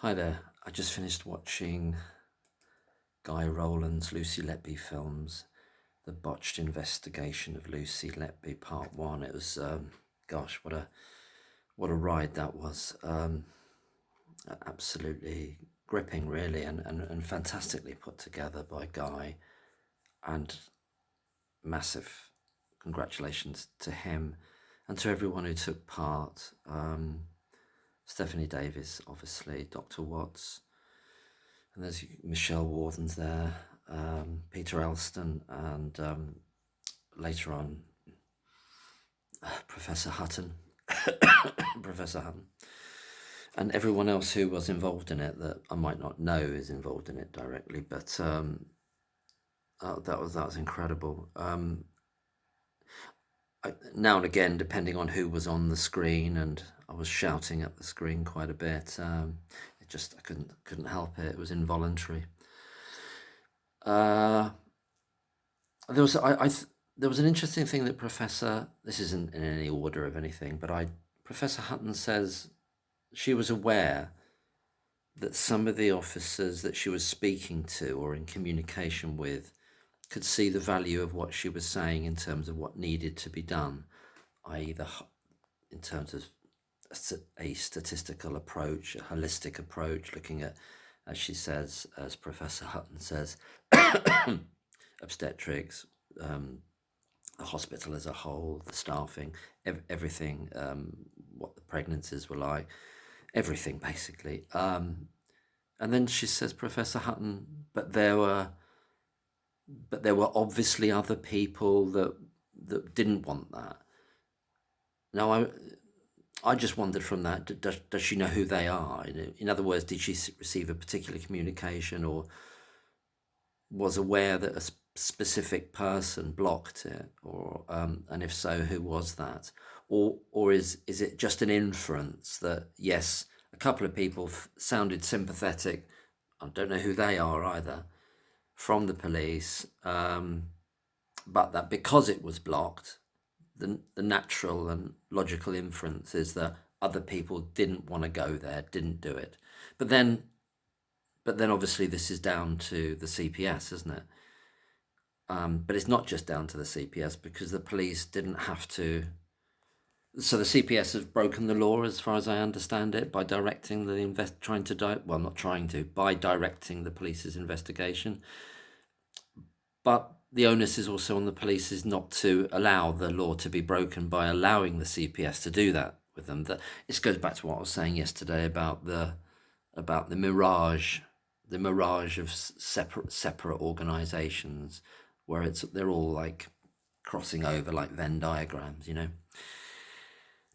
Hi there. I just finished watching Guy Rowland's Lucy Letby Films, The Botched Investigation of Lucy Letby Part 1. It was, gosh, what a ride that was. Absolutely gripping, really, and fantastically put together by Guy. And massive congratulations to him and to everyone who took part. Stephanie Davis, obviously, Dr. Watts, and there's Michelle Warden's there, Peter Elston, and later on Professor Hutton, Professor Hutton, and everyone else who was involved in it that I might not know is involved in it directly, but that was incredible. Now and again, depending on who was on the screen, and I was shouting at the screen quite a bit. I couldn't help it. It was involuntary. There was there was an interesting thing that Professor. This isn't in any order of anything, but Professor Hutton says she was aware that some of the officers that she was speaking to or in communication with could see the value of what she was saying in terms of what needed to be done, i.e. in terms of a statistical approach, a holistic approach, looking at, as she says, as Professor Hutton says, obstetrics, the hospital as a whole, the staffing, everything, what the pregnancies were like, everything basically. And then she says, Professor Hutton, but there were obviously other people that didn't want that. Now, I just wondered from that, does she know who they are? In other words, did she receive a particular communication or was aware that a specific person blocked it? Or and if so, who was that? Or is it just an inference that, yes, a couple of people sounded sympathetic, I don't know who they are either, from the police, but that because it was blocked, the natural and logical inference is that other people didn't want to go there, didn't do it. But then obviously this is down to the CPS, isn't it? But it's not just down to the CPS because the police didn't have to. So the CPS has broken the law, as far as I understand it, by directing by directing the police's investigation. But the onus is also on the police is not to allow the law to be broken by allowing the CPS to do that with them. This goes back to what I was saying yesterday about the mirage, of separate organisations, where they're all like crossing over like Venn diagrams,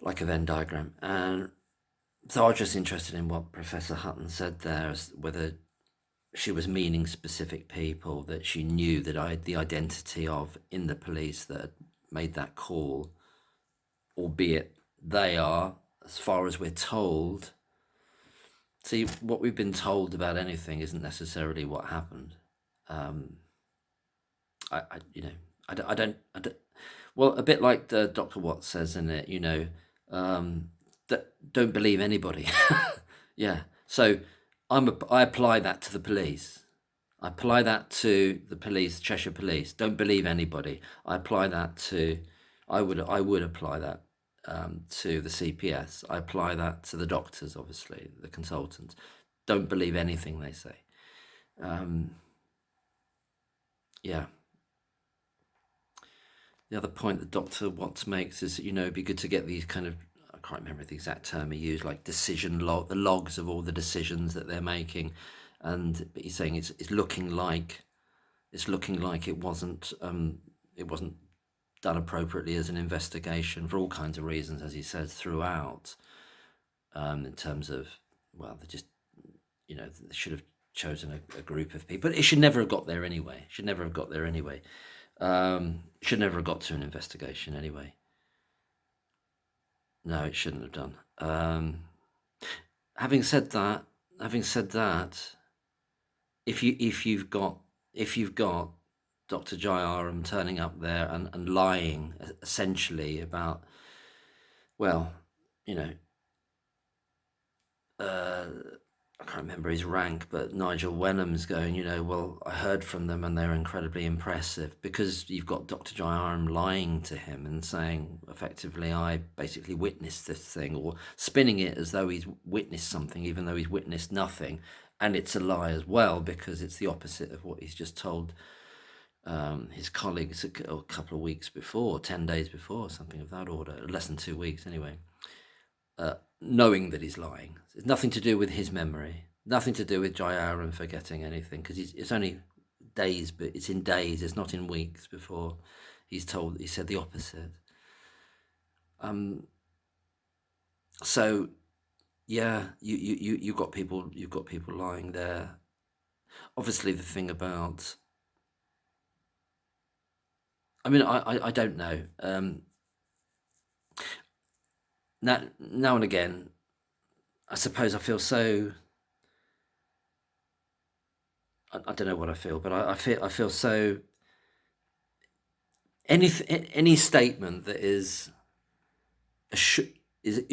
like a Venn diagram. And so I was just interested in what Professor Hutton said there, as whether she was meaning specific people that she knew that the identity of in the police that had made that call, albeit they are, as far as we're told. See, what we've been told about anything isn't necessarily what happened. I don't. Well, a bit like the Dr. Watts says in it, that don't believe anybody. Yeah. So I apply that to the police. I apply that to the police, Cheshire Police. Don't believe anybody. I apply that to. I would apply that to the CPS. I apply that to the doctors, obviously, the consultants. Don't believe anything they say. Yeah. The other point that Dr. Watts makes is, it'd be good to get these kind of, I can't remember the exact term he used, like the logs of all the decisions that they're making. And he's saying it's looking like it wasn't done appropriately as an investigation for all kinds of reasons, as he says throughout. In terms of, well, they just, they should have chosen a group of people, but it should never have got there anyway. Should never have got to an investigation anyway. No, it shouldn't have done. Having said that, if you've got Dr. Jayaram turning up there and lying essentially about, well, I can't remember his rank, but Nigel Wenham's going, well, I heard from them and they're incredibly impressive, because you've got Dr. Jayaram lying to him and saying, effectively, I basically witnessed this thing, or spinning it as though he's witnessed something, even though he's witnessed nothing. And it's a lie as well, because it's the opposite of what he's just told his colleagues a couple of weeks before, 10 days before, something of that order, less than 2 weeks anyway. Knowing that he's lying. It's nothing to do with his memory, nothing to do with Jayaram forgetting anything, because it's only days, but it's in days, it's not in weeks before he said the opposite. So yeah, you got people lying there. Obviously, the thing about, I mean, I don't know. Now and again, I suppose I feel so. I don't know what I feel, but I feel so. Any statement that is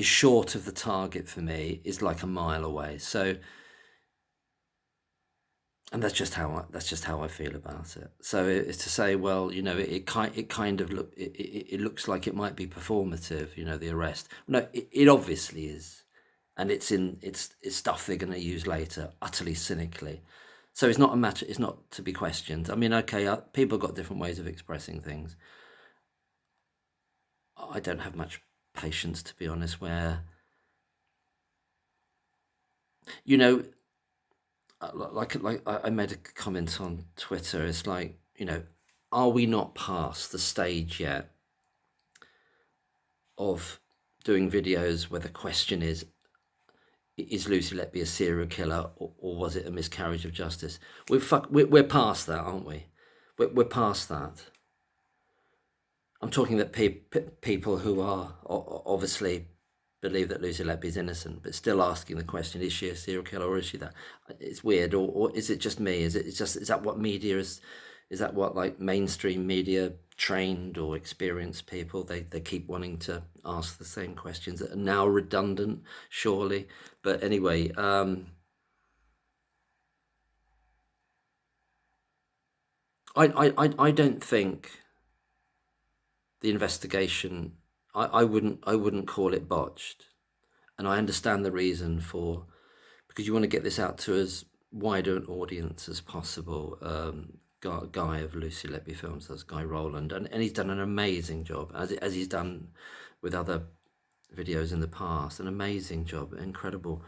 short of the target for me is like a mile away. So, and that's just how I feel about it. So it's to say, well, it kind of it looks like it might be performative, the arrest. No, it obviously is, and it's stuff they're going to use later, utterly cynically. So it's not a matter. It's not to be questioned. I mean, okay, people got different ways of expressing things. I don't have much patience, to be honest, where, like I made a comment on Twitter. It's like, are we not past the stage yet of doing videos where the question is Lucy Letby a serial killer, or was it a miscarriage of justice? We're past that, aren't we? We're past that. I'm talking that people who are obviously believe that Lucy Letby is innocent, but still asking the question: is she a serial killer, or is she that? It's weird, or is it just me? Is that what media is? Is that what, like, mainstream media, trained or experienced people, they keep wanting to ask the same questions that are now redundant, surely? But anyway, I don't think the investigation, I wouldn't call it botched, and I understand the reason for, because you want to get this out to as wider an audience as possible. Guy of Lucy Letby Films, that's Guy Rowland, and he's done an amazing job, as he's done with other videos in the past. An amazing job, incredible.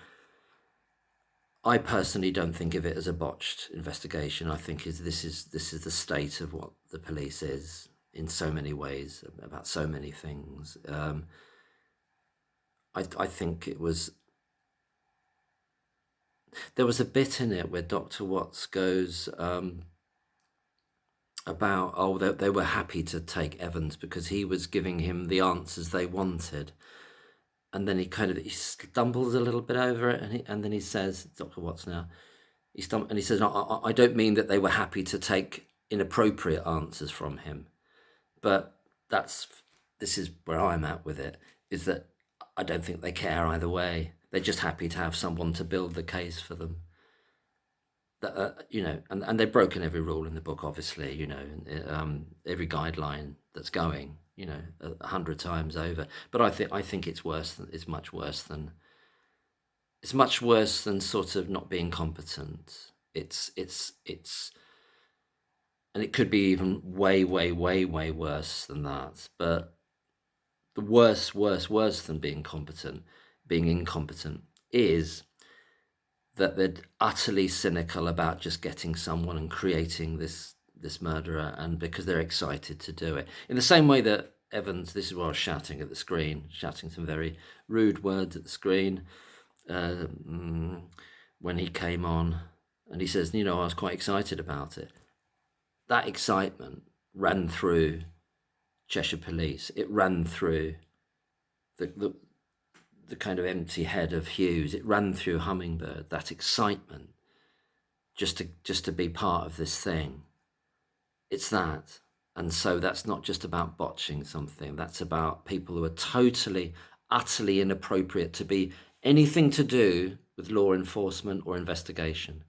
I personally don't think of it as a botched investigation. I think this is the state of what the police is in so many ways, about so many things. I think there was a bit in it where Dr. Watts goes about, they were happy to take Evans because he was giving him the answers they wanted. And then he stumbles a little bit over it, and then he says, Dr. Watts now, he says, no, I don't mean that they were happy to take inappropriate answers from him, but this is where I'm at with it, is that I don't think they care either way. They're just happy to have someone to build the case for them. That, and they've broken every rule in the book, obviously, every guideline that's going, 100 times over. But I think it's much worse than sort of not being competent. It's and it could be even way, way, way, way worse than that. But the worse than being incompetent is that they're utterly cynical about just getting someone and creating this murderer, and because they're excited to do it. In the same way that Evans, this is why I was shouting at the screen, shouting some very rude words at the screen when he came on, and he says, I was quite excited about it. That excitement ran through Cheshire Police. It ran through the kind of empty head of Hughes. It ran through Hummingbird, that excitement, just to be part of this thing. It's that. And so that's not just about botching something. That's about people who are totally, utterly inappropriate to be anything to do with law enforcement or investigation.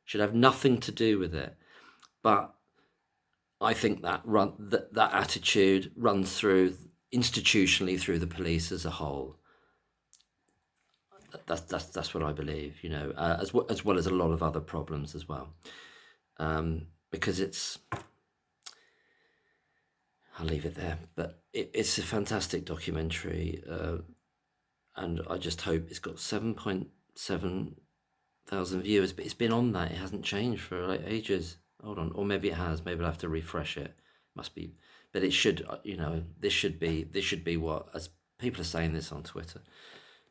Should have nothing to do with it. But I think that attitude runs through institutionally through the police as a whole. That's what I believe, as well as a lot of other problems as well, because I'll leave it there. But it's a fantastic documentary, and I just hope it's got 7.7 thousand viewers, but it's been on that. It hasn't changed for like ages. Hold on, or maybe it has. Maybe I'll have to refresh it. Must be, but it should. This should be what, as people are saying this on Twitter.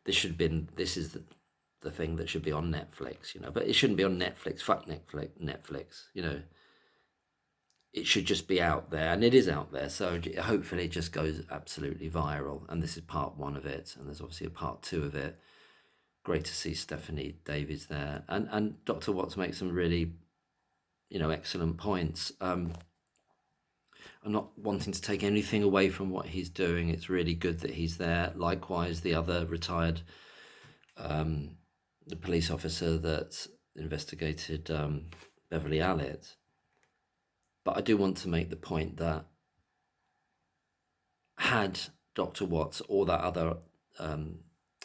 This is the thing that should be on Netflix. But it shouldn't be on Netflix. Fuck Netflix. It should just be out there, and it is out there. So hopefully, it just goes absolutely viral. And this is part 1 of it, and there's obviously a part 2 of it. Great to see Stephanie Davies there, and Dr. Watts makes some really, excellent points. I'm not wanting to take anything away from what he's doing. It's really good that he's there. Likewise, the other retired, the police officer that investigated Beverly Allitt. But I do want to make the point that had Dr. Watts or that other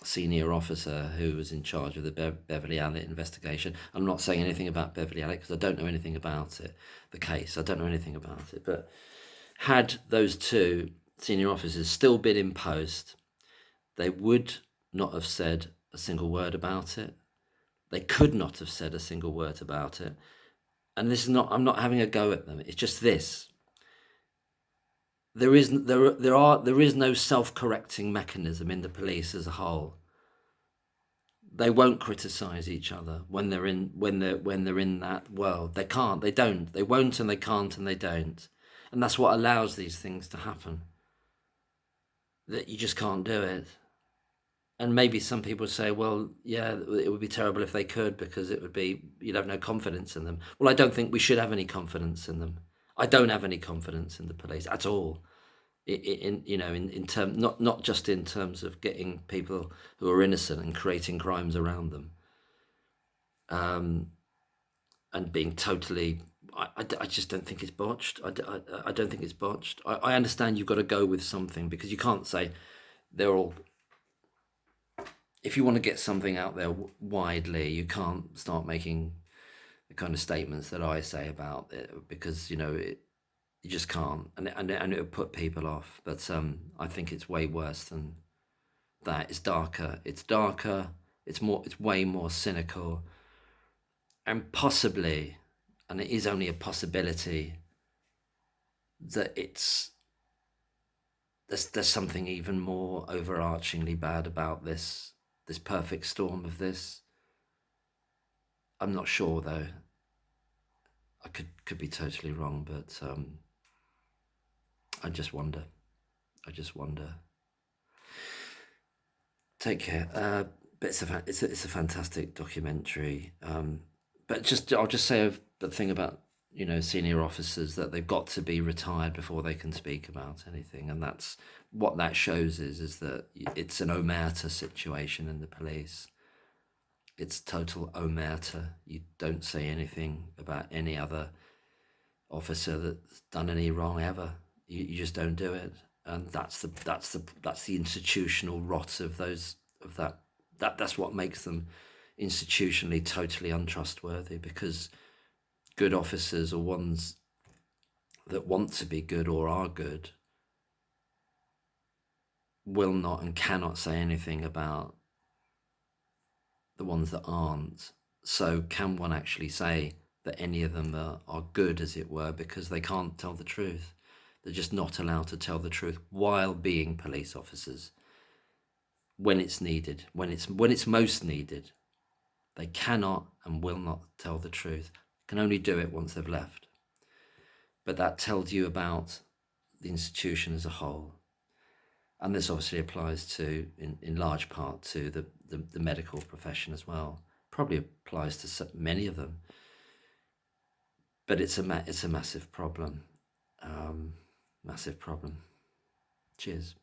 senior officer who was in charge of the Beverly Allitt investigation. I'm not saying anything about Beverly Allitt because I don't know anything about it, the case. I don't know anything about it. But had those 2 senior officers still been in post, they would not have said a single word about it. They could not have said a single word about it. And I'm not having a go at them. It's just this. There is no self-correcting mechanism in the police as a whole. They won't criticize each other when they're in that world. They can't. They don't. They won't, and they can't, and they don't. And that's what allows these things to happen. That you just can't do it. And maybe some people say, well, yeah, it would be terrible if they could, because you'd have no confidence in them. Well, I don't think we should have any confidence in them. I don't have any confidence in the police at all. In terms, not just in terms of getting people who are innocent and creating crimes around them, and being totally. I just don't think it's botched. I don't think it's botched. I understand you've got to go with something, because you can't say they're all. If you want to get something out there widely, you can't start making the kind of statements that I say about it, because you just can't, and it would put people off. But I think it's way worse than that. It's darker. It's way more cynical, and possibly, and it is only a possibility, that there's something even more overarchingly bad about this perfect storm of this. I'm not sure though. I could be totally wrong, but I just wonder. Take care. But it's a fantastic documentary. But I'll just say the thing about senior officers, that they've got to be retired before they can speak about anything, and that's what that shows is that it's an omerta situation in the police. It's total omerta. You don't say anything about any other officer that's done any wrong ever. You just don't do it, and that's the institutional rot of that. That's what makes them institutionally totally untrustworthy, because good officers are ones that want to be good or are good will not and cannot say anything about the ones that aren't. So can one actually say that any of them are good, as it were, because they can't tell the truth? They're just not allowed to tell the truth while being police officers. When it's needed, when it's most needed, they cannot and will not tell the truth. Can only do it once they've left. But that tells you about the institution as a whole. And this obviously applies to, in large part, to the medical profession as well. Probably applies to many of them. But it's a massive problem. Massive problem. Cheers.